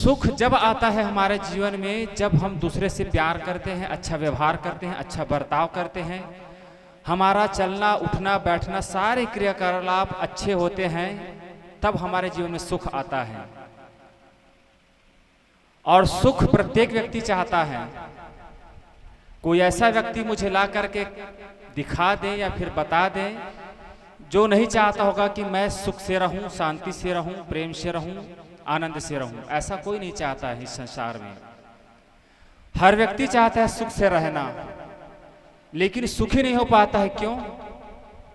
सुख जब आता है हमारे जीवन में जब हम दूसरे से प्यार करते हैं, अच्छा व्यवहार करते हैं, अच्छा बर्ताव करते हैं, हमारा चलना उठना बैठना सारे क्रियाकलाप अच्छे होते हैं, तब हमारे जीवन में सुख आता है। और सुख प्रत्येक व्यक्ति चाहता है। कोई ऐसा व्यक्ति मुझे ला करके दिखा दे या फिर बता दे जो नहीं चाहता होगा कि मैं सुख से रहूं, शांति से रहूं, प्रेम से रहूं, आनंद से रहूं। ऐसा कोई नहीं चाहता है इस संसार में। हर व्यक्ति चाहता है सुख से रहना, लेकिन सुखी नहीं हो पाता है। क्यों?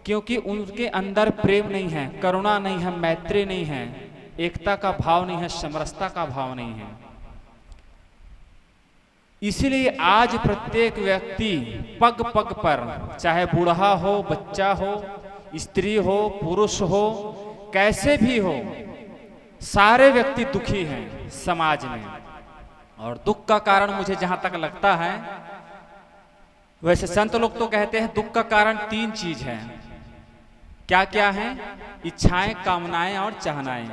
क्योंकि उनके अंदर प्रेम नहीं है, करुणा नहीं है, मैत्री नहीं है, एकता का भाव नहीं है, समरसता का भाव नहीं है। इसीलिए आज प्रत्येक व्यक्ति पग पग पर, चाहे बूढ़ा हो, बच्चा हो, स्त्री हो, पुरुष हो, कैसे भी हो, सारे व्यक्ति दुखी हैं समाज में। और दुख का कारण मुझे जहां तक लगता है, वैसे संत लोग तो कहते हैं दुख का कारण 3 चीज है। क्या क्या है? इच्छाएं, कामनाएं और चाहनाएं।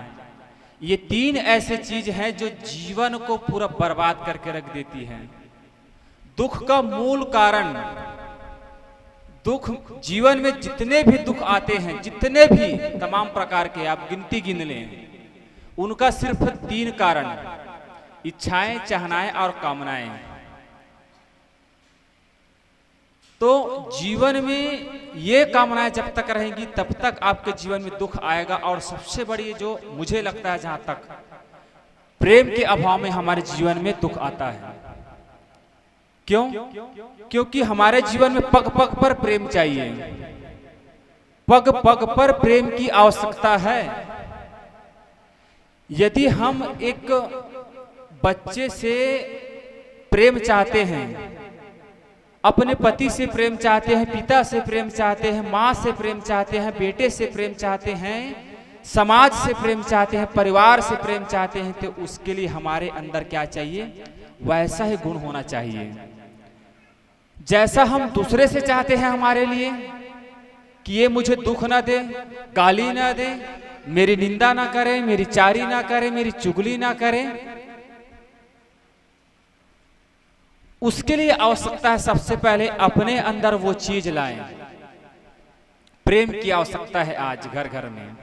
ये 3 ऐसे चीज हैं जो जीवन को पूरा बर्बाद करके रख देती हैं। दुख का मूल कारण, दुख जीवन में जितने भी दुख आते हैं, जितने भी तमाम प्रकार के आप गिनती गिन लें, उनका सिर्फ 3 कारण, इच्छाएं, चाहनाएं और कामनाएं। तो जीवन में ये कामनाएं जब तक रहेंगी तब तक आपके जीवन में दुख आएगा। और सबसे बड़ी जो मुझे लगता है जहां तक, प्रेम के अभाव में हमारे जीवन में दुख आता है। क्यों? क्योंकि हमारे जीवन में पग पग पर प्रेम चाहिए, पग पग पर प्रेम की आवश्यकता है। यदि हम एक बच्चे से प्रेम चाहते हैं, अपने पति से प्रेम चाहते हैं, पिता से प्रेम चाहते हैं, माँ से प्रेम चाहते हैं, बेटे से प्रेम चाहते हैं, समाज से प्रेम चाहते हैं, परिवार से प्रेम चाहते हैं, तो उसके लिए हमारे अंदर क्या चाहिए? वैसा ही गुण होना चाहिए जैसा हम दूसरे से चाहते हैं हमारे लिए, कि ये मुझे दुख ना दे, गाली ना दे, मेरी निंदा ना करे, मेरी चारी ना करे, मेरी चुगली ना करे। उसके लिए आवश्यकता है सबसे पहले अपने अंदर वो चीज लाएं। प्रेम की आवश्यकता है आज घर घर में।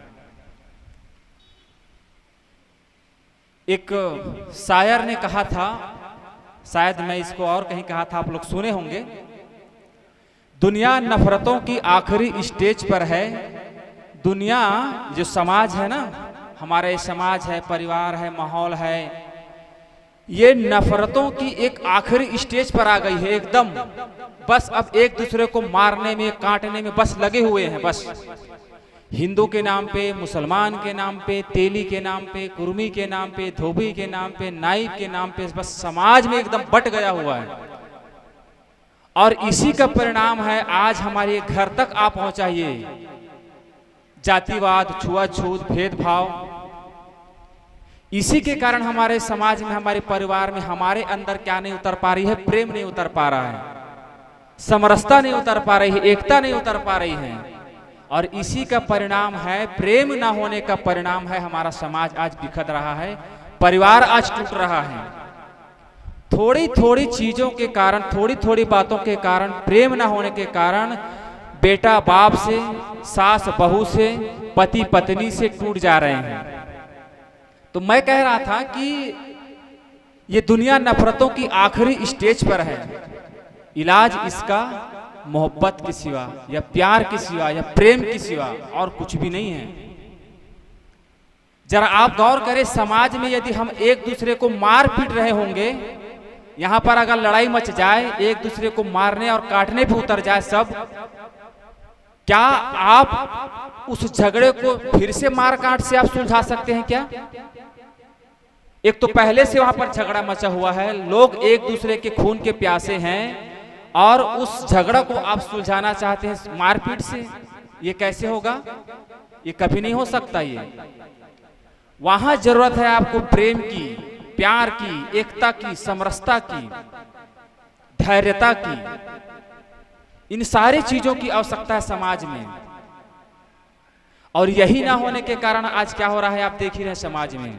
एक शायर ने कहा था, शायद मैं इसको और कहीं कहा था, आप लोग सुने होंगे, दुनिया नफरतों की आखिरी स्टेज पर है। दुनिया जो समाज है ना, हमारे समाज है, परिवार है, माहौल है, ये नफरतों की एक आखिरी स्टेज पर आ गई है एकदम। बस अब एक दूसरे को मारने में, काटने में बस लगे हुए हैं। बस हिंदू के नाम पे, मुसलमान के नाम पे, तेली के नाम पे, कुर्मी के नाम पे, धोबी के नाम पे, नाइब के नाम पे, बस समाज में एकदम बट गया हुआ है। और इसी का परिणाम है आज हमारे घर तक आप पहुंचाइए, जातिवाद, छुआछूत, भेदभाव। इसी के कारण हमारे समाज में, हमारे परिवार में, हमारे अंदर क्या नहीं उतर पा रही है? प्रेम नहीं उतर पा रहा है, समरसता नहीं उतर पा रही है, एकता नहीं उतर पा रही है। और इसी का परिणाम है, प्रेम ना होने का परिणाम है, हमारा समाज आज बिखर रहा है, परिवार आज टूट रहा है। थोड़ी थोड़ी चीजों के कारण, थोड़ी थोड़ी बातों के कारण, प्रेम ना होने के कारण बेटा बाप से, सास बहू से, पति पत्नी से टूट जा रहे हैं। तो मैं कह रहा था कि ये दुनिया नफरतों की आखिरी स्टेज पर है। इलाज इसका मोहब्बत के सिवा या प्यार के सिवा या प्रेम के सिवा और कुछ भी नहीं है। जरा आप गौर करें, समाज में यदि हम एक दूसरे को मार पीट रहे होंगे, यहां पर अगर लड़ाई मच जाए, एक दूसरे को मारने और काटने पे उतर जाए सब, क्या आप उस झगड़े को फिर से मार काट से आप सुलझा सकते हैं क्या? एक तो पहले से वहां पर झगड़ा मचा हुआ है, लोग एक दूसरे के खून के प्यासे हैं, और उस झगड़ा को आप सुलझाना चाहते हैं मारपीट से। ये कैसे होगा? ये कभी नहीं हो सकता। ये वहां जरूरत है आपको प्रेम की, प्यार की, एकता की, समरसता की, धैर्यता की। इन सारी चीजों की आवश्यकता है समाज में। और यही ना होने के कारण आज क्या हो रहा है आप देख ही रहे समाज में।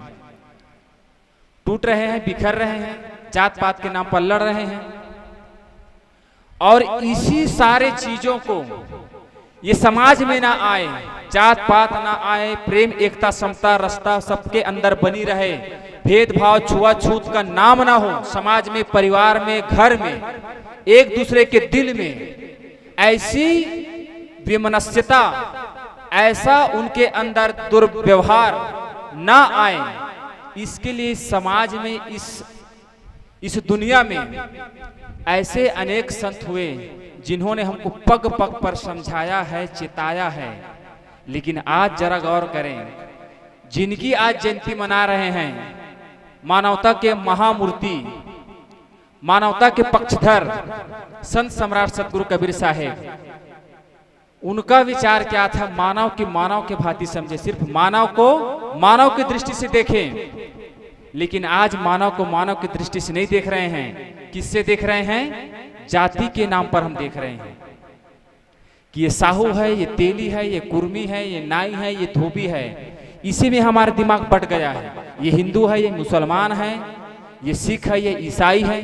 टूट रहे हैं, बिखर रहे हैं, जात पात के नाम पर लड़ रहे हैं। और इसी सारे चीजों को ये समाज में ना आए, जात पात ना आए, प्रेम एकता समता रस्ता सबके अंदर बनी रहे, भेदभाव छुआछूत का नाम ना हो समाज में, परिवार में, घर में, एक दूसरे के दिल में ऐसी विमनस्यता, ऐसा उनके अंदर दुर्व्यवहार ना आए, इसके लिए समाज में, इस दुनिया में ऐसे अनेक संत हुए जिन्होंने हमको पग पग पर समझाया है, चेताया है। लेकिन आज जरा गौर करें, जिनकी आज जयंती मना रहे हैं, मानवता के महामूर्ति, मानवता के पक्षधर संत सम्राट सतगुरु कबीर साहेब, उनका विचार क्या था? मानव के भांति समझे, सिर्फ मानव को मानव की दृष्टि से देखें। लेकिन आज मानव को मानव की दृष्टि से नहीं देख रहे हैं। किससे देख रहे हैं? जाति के नाम पर हम देख रहे हैं कि ये साहू है, ये तेली है, ये कुर्मी है, ये नाई है, ये धोबी है। इसी में हमारा दिमाग बट गया है। ये हिंदू है, ये मुसलमान है, ये सिख है, ये ईसाई है।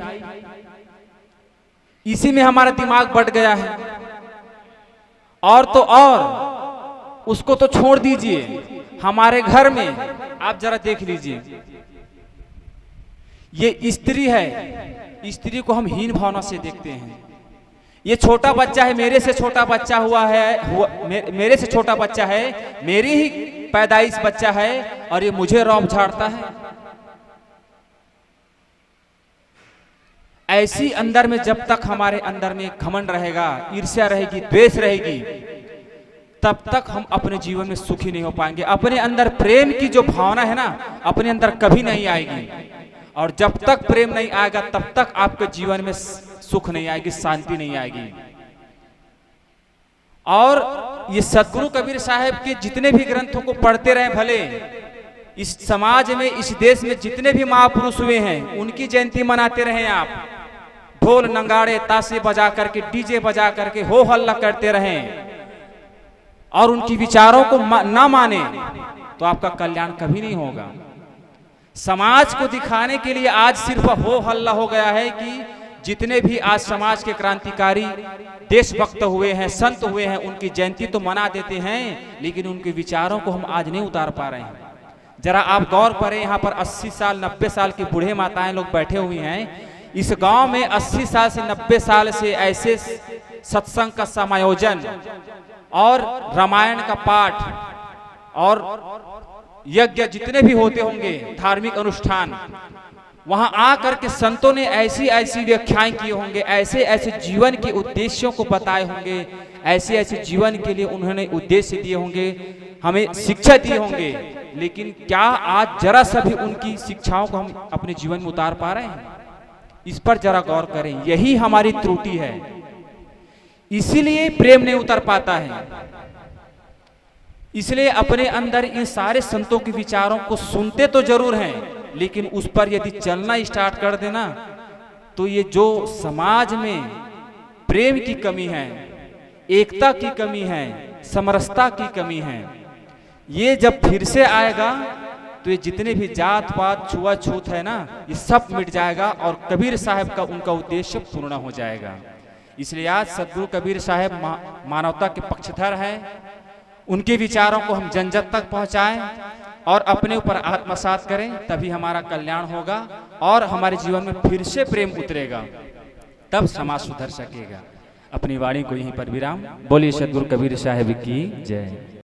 इसी में हमारा दिमाग बट गया है। और तो और उसको तो छोड़ दीजिए, हमारे घर में आप जरा देख लीजिए, ये स्त्री है, स्त्री को हम हीन भावना से देखते हैं। ये छोटा बच्चा है, मेरे से छोटा बच्चा मेरे से छोटा बच्चा है, मेरी ही पैदाइश बच्चा है, और ये मुझे रौब झाड़ता है। ऐसी अंदर में जब तक हमारे अंदर में घमंड रहेगा, ईर्ष्या रहेगी, द्वेष रहेगी, तब तक हम अपने जीवन में सुखी नहीं हो पाएंगे। अपने अंदर प्रेम की जो भावना है ना, अपने अंदर कभी नहीं आएगी। और जब तक प्रेम नहीं आएगा, तब तक आपके जीवन में सुख नहीं आएगी, शांति नहीं आएगी। और ये सतगुरु कबीर साहब के जितने भी ग्रंथों को पढ़ते रहे, भले इस समाज में, इस देश में जितने भी महापुरुष हुए हैं, उनकी जयंती मनाते रहे आप। ढोल नंगाड़े ताशे बजा करके, डीजे बजा करके हो हल्ला करते रहें और उनकी विचारों को ना माने, तो आपका कल्याण कभी नहीं होगा। समाज को दिखाने के लिए आज सिर्फ हो हल्ला हो गया है कि जितने भी आज समाज के क्रांतिकारी देशभक्त हुए हैं, संत हुए हैं, उनकी जयंती तो मना देते हैं, लेकिन उनके विचारों को हम आज नहीं उतार पा रहे हैं। जरा आप गौर करें, यहाँ पर 80 साल 90 साल की बूढ़े माताएं लोग बैठे हुई हैं। इस गांव में 80 साल से 90 साल से ऐसे सत्संग का समायोजन और रामायण का पाठ और यज्ञ जितने भी होते होंगे, धार्मिक अनुष्ठान, वहां आकर के संतों ने ऐसी ऐसी व्याख्याएं किए होंगे, ऐसे ऐसे जीवन के उद्देश्यों को बताए होंगे, ऐसे ऐसे जीवन के लिए उन्होंने उद्देश्य दिए होंगे, हमें शिक्षा दी होंगे। लेकिन क्या आज जरा सा भी उनकी शिक्षाओं को हम अपने जीवन में उतार पा रहे हैं? इस पर जरा गौर करें। यही हमारी त्रुटि है, इसीलिए प्रेम नहीं उतर पाता है। इसलिए अपने अंदर इन सारे संतों के विचारों को सुनते तो जरूर हैं, लेकिन उस पर यदि चलना स्टार्ट कर देना, तो ये जो समाज में प्रेम की कमी है, एकता की कमी है, समरसता की कमी है, ये जब फिर से आएगा तो ये जितने भी जात पात छुआछूत है ना, ये सब मिट जाएगा और कबीर साहब का उनका उद्देश्य पूर्ण हो जाएगा। इसलिए आज सतगुरु कबीर साहब मानवता के पक्षधर हैं। उनके विचारों को हम जन जन तक पहुंचाएं और अपने ऊपर आत्मसात करें, तभी हमारा कल्याण होगा और हमारे जीवन में फिर से प्रेम उतरेगा, तब समाज सुधर सकेगा। अपनी वाणी को यहीं पर विराम। बोलिए सतगुरु कबीर साहब की जय।